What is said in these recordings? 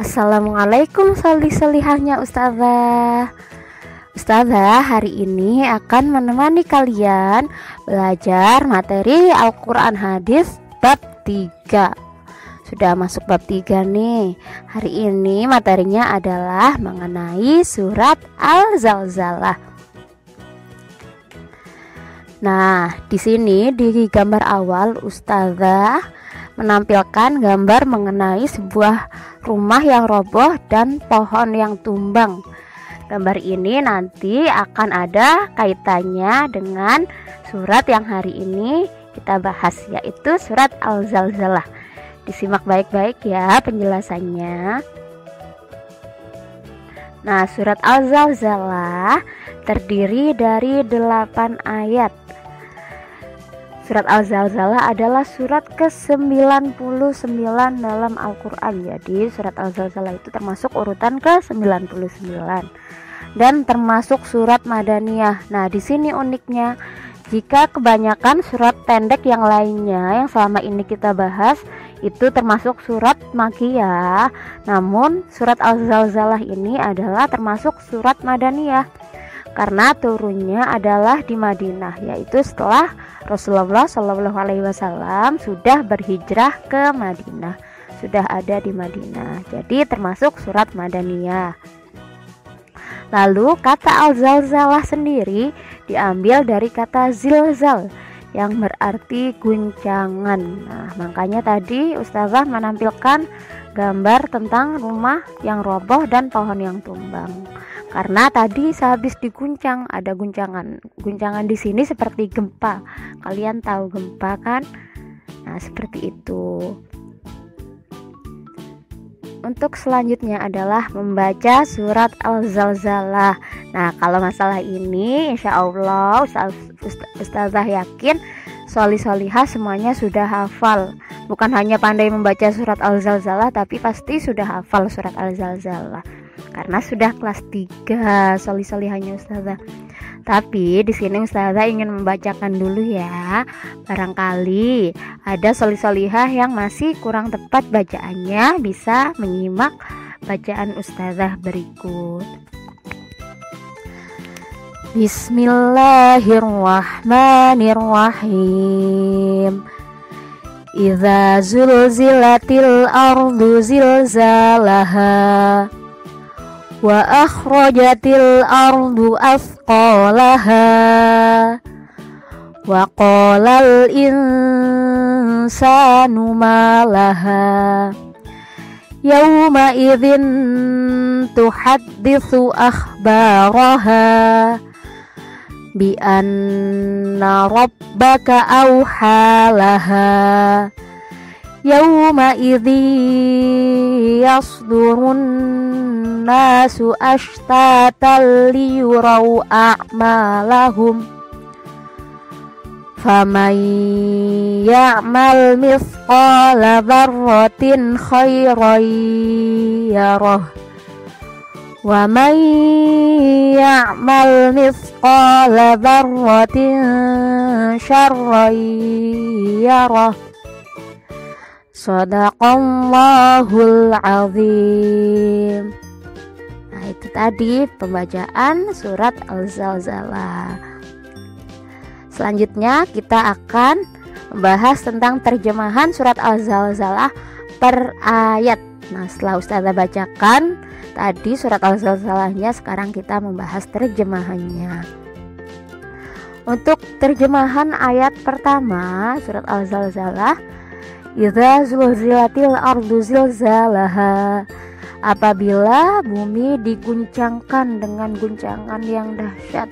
Assalamualaikum solih-solihahnya Ustazah. Ustazah hari ini akan menemani kalian belajar materi Al-Quran Hadis bab 3. Sudah masuk bab 3 nih. Hari ini materinya adalah mengenai surat Al-Zalzalah. Nah, di sini di gambar awal Ustazah menampilkan gambar mengenai sebuah rumah yang roboh dan pohon yang tumbang. Gambar ini nanti akan ada kaitannya dengan surat yang hari ini kita bahas, yaitu surat Al-Zalzalah. Disimak baik-baik ya penjelasannya. Nah, surat Al-Zalzalah terdiri dari 8 ayat. Surat Al-Zalzalah adalah surat ke-99 dalam Al-Quran. Jadi surat Al-Zalzalah itu termasuk urutan ke-99 dan termasuk surat Madaniyah. Nah, di sini uniknya, jika kebanyakan surat pendek yang lainnya yang selama ini kita bahas itu termasuk surat Makkiyah, namun surat Al-Zalzalah ini adalah termasuk surat Madaniyah karena turunnya adalah di Madinah, yaitu setelah Rasulullah SAW sudah berhijrah ke Madinah, sudah ada di Madinah. Jadi termasuk surat Madaniyah. Lalu kata Al-Zalzalah sendiri diambil dari kata zilzal yang berarti guncangan. Nah, makanya tadi Ustazah menampilkan gambar tentang rumah yang roboh dan pohon yang tumbang. Karena tadi sehabis diguncang ada guncangan. Guncangan di sini seperti gempa. Kalian tahu gempa kan? Nah, seperti itu. Untuk selanjutnya adalah membaca surat Al-Zalzalah. Nah, kalau masalah ini insya Allah Ustazah yakin solihah semuanya sudah hafal. Bukan hanya pandai membaca surat Al-Zalzalah, tapi pasti sudah hafal surat Al-Zalzalah karena sudah kelas 3 solihahnya Ustazah. Tapi di sini Ustazah ingin membacakan dulu ya. Barangkali ada solihah yang masih kurang tepat bacaannya, bisa menyimak bacaan Ustazah berikut. Bismillahirrahmanirrahim. Idza zulzilatil ardu zilzalaha wa akhrajatil ardu athqalaha wa qalal insanu ma laha yawma idzin tuhadditsu akhbaraha bi anna rabbaka awhalaha yawma idzi yasdurun nasu ashtatan liyurau a'malahum faman ya'mal mithqala dzarratin khairan yarah wa man ya'mal mithqala dzarratin syarran yarah. Shadaqallahul azim. Nah, itu tadi pembacaan surat Al-Zalzalah. Selanjutnya kita akan membahas tentang terjemahan surat Al-Zalzalah per ayat. Nah, setelah Ustazah bacakan tadi surat Al-Zalzalahnya, sekarang kita membahas terjemahannya. Untuk terjemahan ayat pertama surat Al-Zalzalah, idza zulzilatil ardu zilzalaha, apabila bumi diguncangkan dengan guncangan yang dahsyat.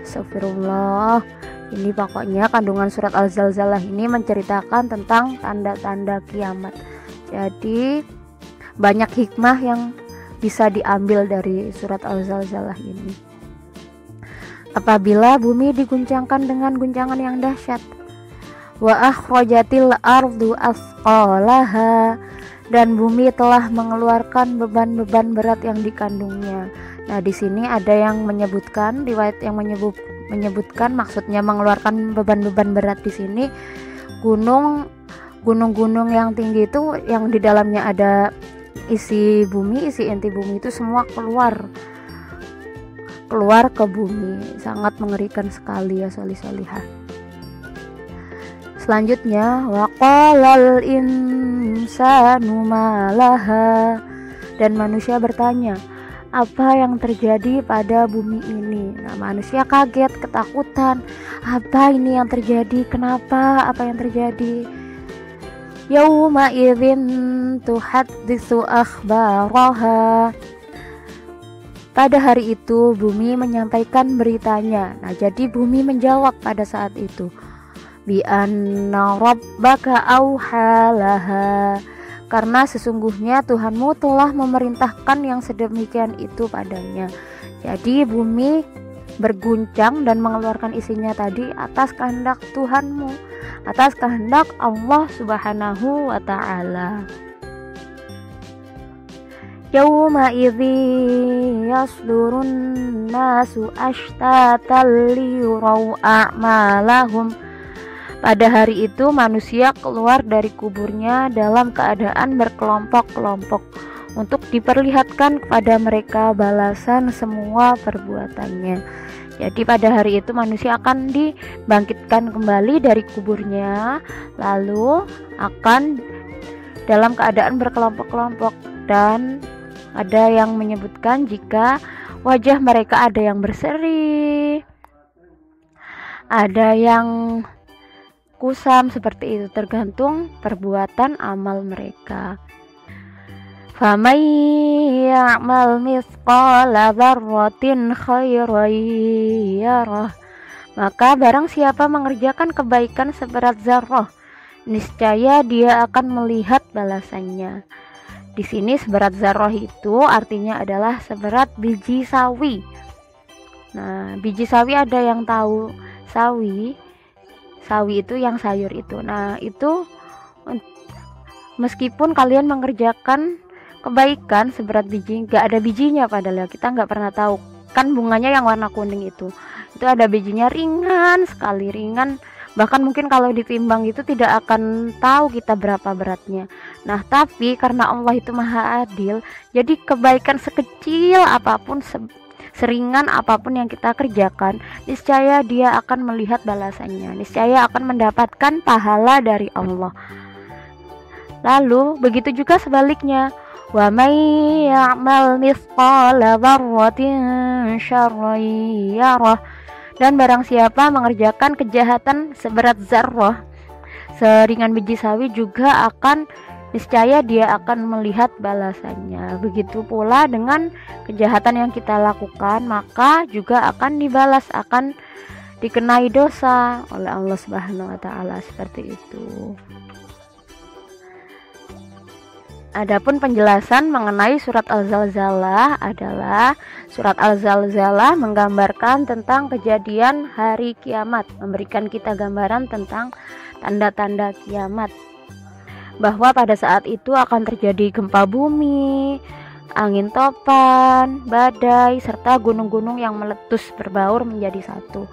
Astagfirullah. Ini pokoknya kandungan surat Al-Zalzalah ini menceritakan tentang tanda-tanda kiamat. Jadi banyak hikmah yang bisa diambil dari surat Al-Zalzalah ini. Apabila bumi diguncangkan dengan guncangan yang dahsyat. Wa akhrajatil ardu athqalaha, dan bumi telah mengeluarkan beban-beban berat yang dikandungnya. Nah, di sini ada yang menyebutkan, riwayat yang menyebutkan maksudnya mengeluarkan beban-beban berat di sini gunung-gunung yang tinggi itu yang di dalamnya ada isi bumi, isi inti bumi itu semua keluar ke bumi. Sangat mengerikan sekali ya solih-solihah. Selanjutnya, waqalal insanu malaha, dan manusia bertanya, apa yang terjadi pada bumi ini? Nah, manusia kaget, ketakutan. Apa ini yang terjadi? Kenapa? Apa yang terjadi? Yauma idzin tuhaddisu akhbaraha. Pada hari itu bumi menyampaikan beritanya. Nah, jadi bumi menjawab pada saat itu, bi anna rabbaka auhalaha, karena sesungguhnya Tuhanmu telah memerintahkan yang sedemikian itu padanya. Jadi bumi berguncang dan mengeluarkan isinya tadi atas kehendak Tuhanmu, atas kehendak Allah Subhanahu wa ta'ala. Yauma idzi yasdurun nasu ashtatan liyurau a'malahum. Pada hari itu manusia keluar dari kuburnya dalam keadaan berkelompok-kelompok untuk diperlihatkan kepada mereka balasan semua perbuatannya. Jadi pada hari itu manusia akan dibangkitkan kembali dari kuburnya, lalu akan dalam keadaan berkelompok-kelompok, dan ada yang menyebutkan jika wajah mereka ada yang berseri, ada yang kusam, seperti itu tergantung perbuatan amal mereka. Faman ya'mal mithqala dzarratin khairan yarah, maka barang siapa mengerjakan kebaikan seberat zarrah, niscaya dia akan melihat balasannya. Di sini seberat zarrah itu artinya adalah seberat biji sawi. Nah, biji sawi ada yang tahu sawi itu yang sayur itu. Nah, itu meskipun kalian mengerjakan kebaikan seberat biji, gak ada bijinya, padahal kita gak pernah tahu kan bunganya yang warna kuning itu ada bijinya, ringan sekali, ringan, bahkan mungkin kalau ditimbang itu tidak akan tahu kita berapa beratnya. Nah, tapi karena Allah itu maha adil, jadi kebaikan sekecil apapun, seringan apapun yang kita kerjakan, niscaya dia akan melihat balasannya, niscaya akan mendapatkan pahala dari Allah. Lalu begitu juga sebaliknya, wa may ya'mal mithqala dzarratin syarran yarah, dan barang siapa mengerjakan kejahatan seberat zarrah, seringan biji sawi, juga akan niscaya dia akan melihat balasannya. Begitu pula dengan kejahatan yang kita lakukan, maka juga akan dibalas, akan dikenai dosa oleh Allah Subhanahu wa ta'ala, seperti itu. Adapun penjelasan mengenai surat Al-Zalzalah adalah surat Al-Zalzalah menggambarkan tentang kejadian hari kiamat, memberikan kita gambaran tentang tanda-tanda kiamat, bahwa pada saat itu akan terjadi gempa bumi, angin topan, badai, serta gunung-gunung yang meletus berbaur menjadi satu.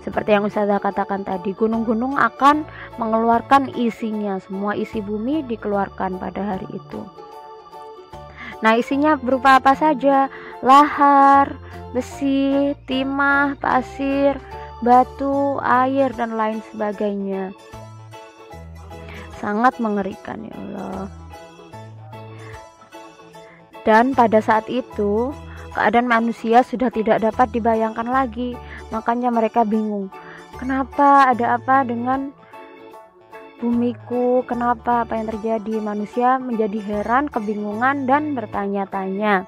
Seperti yang Ustazah katakan tadi, gunung-gunung akan mengeluarkan isinya, semua isi bumi dikeluarkan pada hari itu. Nah, isinya berupa apa saja? Lahar, besi, timah, pasir, batu, air, dan lain sebagainya. Sangat mengerikan, ya Allah. Dan pada saat itu keadaan manusia sudah tidak dapat dibayangkan lagi. Makanya mereka bingung, kenapa, ada apa dengan bumiku, kenapa, apa yang terjadi? Manusia menjadi heran, kebingungan, dan bertanya-tanya.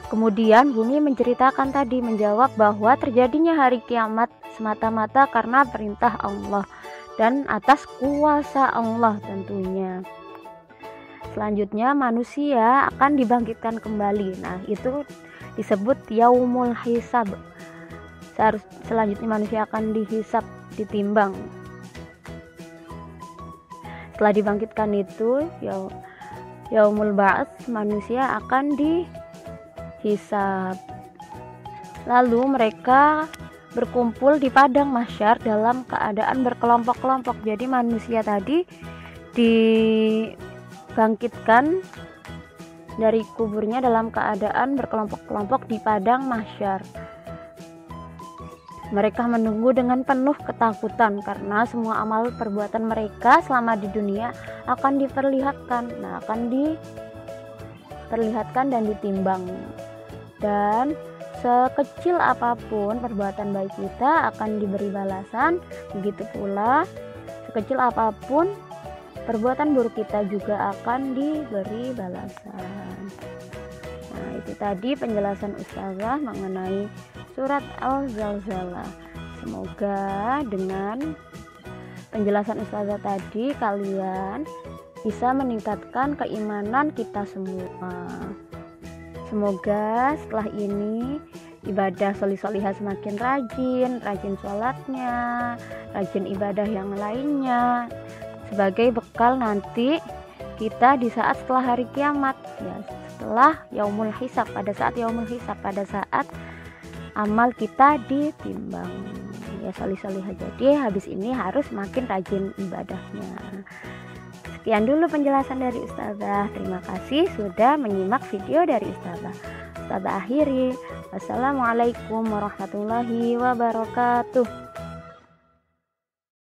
Kemudian bumi menceritakan tadi, menjawab bahwa terjadinya hari kiamat semata-mata karena perintah Allah dan atas kuasa Allah tentunya. Selanjutnya manusia akan dibangkitkan kembali. Nah, itu disebut yaumul hisab. Selanjutnya manusia akan dihisab, ditimbang. Setelah dibangkitkan itu yaumul ba'ats, manusia akan dihisab. Lalu mereka berkumpul di padang mahsyar dalam keadaan berkelompok-kelompok. Jadi manusia tadi dibangkitkan dari kuburnya dalam keadaan berkelompok-kelompok di padang mahsyar. Mereka menunggu dengan penuh ketakutan karena semua amal perbuatan mereka selama di dunia akan diperlihatkan. Akan diperlihatkan dan ditimbang. Dan sekecil apapun perbuatan baik kita akan diberi balasan. Begitu pula sekecil apapun perbuatan buruk kita juga akan diberi balasan. Nah, itu tadi penjelasan Ustazah mengenai surat Al-Zalzalah. Semoga dengan penjelasan Ustazah tadi kalian bisa meningkatkan keimanan kita semua. Semoga setelah ini ibadah solih-solihah semakin rajin sholatnya, rajin ibadah yang lainnya, sebagai bekal nanti kita di saat setelah hari kiamat, ya, setelah yaumul hisab, pada saat amal kita ditimbang. Ya, solih-solihah, jadi habis ini harus makin rajin ibadahnya. Sekian dulu penjelasan dari Ustazah. Terima kasih sudah menyimak video dari Ustazah. Ustazah akhiri. Wassalamualaikum warahmatullahi wabarakatuh.